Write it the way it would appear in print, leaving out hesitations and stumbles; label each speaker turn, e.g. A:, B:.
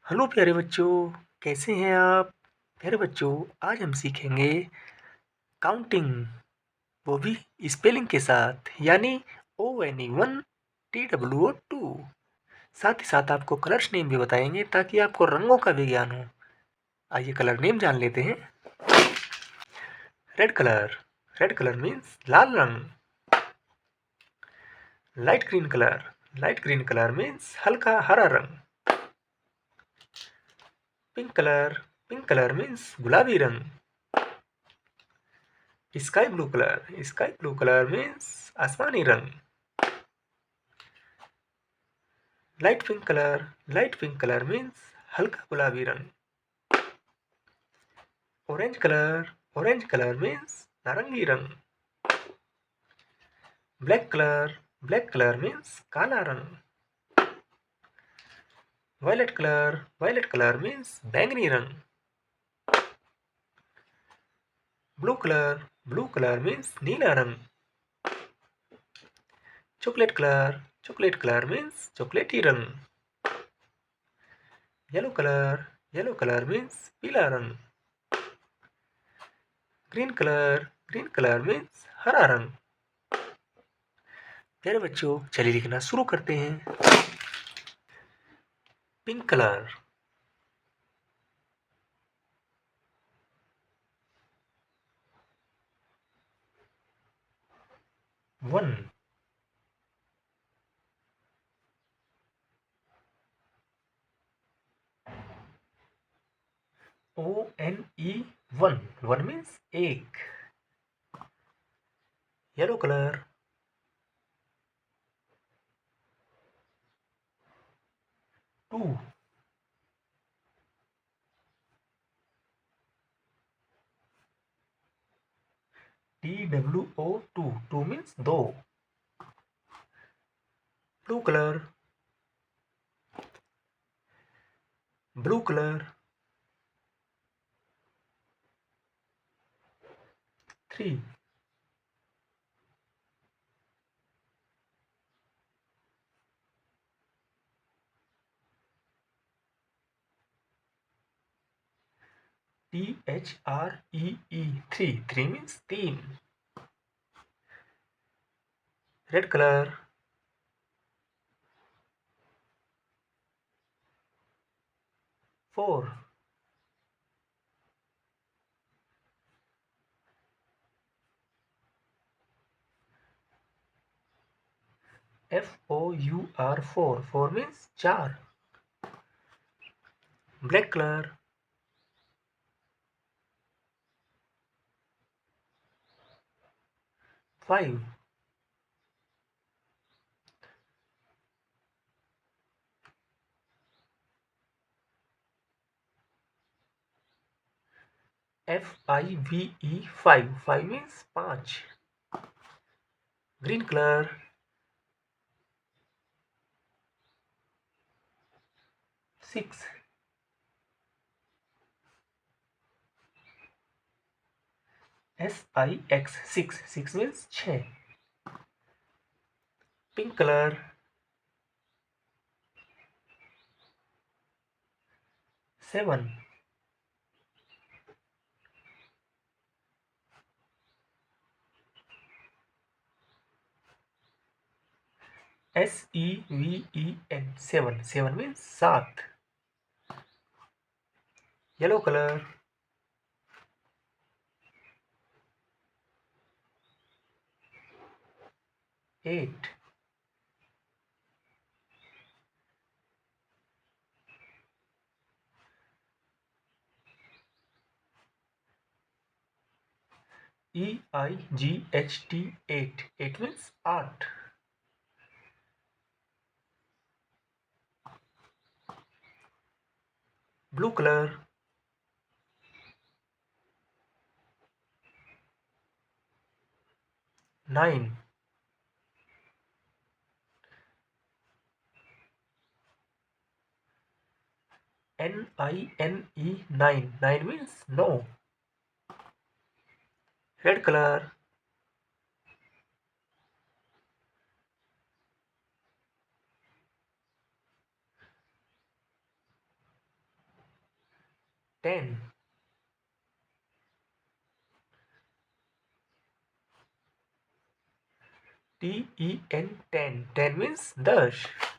A: Hello प्यारे बच्चों, कैसे हैं आप? प्यारे बच्चों, आज हम सीखेंगे काउंटिंग, वो भी स्पेलिंग के साथ, यानी ONE 1 TWO 2। साथ ही साथ आपको कलर्स नेम भी बताएंगे ताकि आपको रंगों का भी ज्ञान हो। आइए कलर नेम जान लेते हैं। Red colour, red colour means लाल रंग। Light green colour, light green colour means हल्का हरा रंग। Pink colour, pink colour means गुलाबी रंग। Sky blue colour, sky blue colour means आसमानी रंग। Light pink colour, light pink colour means हल्का गुलाबी रंग। Orange colour, orange colour means नारंगी रंग। Black colour, black colour means काला रंग। Violet colour, violet colour means बैंगनी रंग। Blue colour, blue colour means नीला रंग। Chocolate colour, chocolate colour means चॉकलेटी रंग। Yellow colour, yellow colour means पीला रंग। Green colour, green colour means हरा रंग। प्यारे बच्चों, चलिए लिखना शुरू करते हैं। पिंक कलर, 1, ONE 1, 1 मीन्स एक। येलो कलर, 2, TWO 2, 2 मीन्स दो। Blue colour, blue colour, 3, THREE 3, 3 means तीन। रेड कलर, 4, FOUR 4, 4 मीन्स चार। ब्लैक कलर, 5, FIVE 5, 5 मीन्स पाँच। ग्रीन कलर, 6, SIX 6, 6 मीन्स छः। पिंक कलर, 7, SEVEN 7, 7 मीन्स सात। येलो कलर, 8, EIGHT 8, 8 मीन्स आठ। Blue colour, 9, NINE 9, 9 means नौ। Red colour, 10. Ten. 10 means 10. 10 means 10.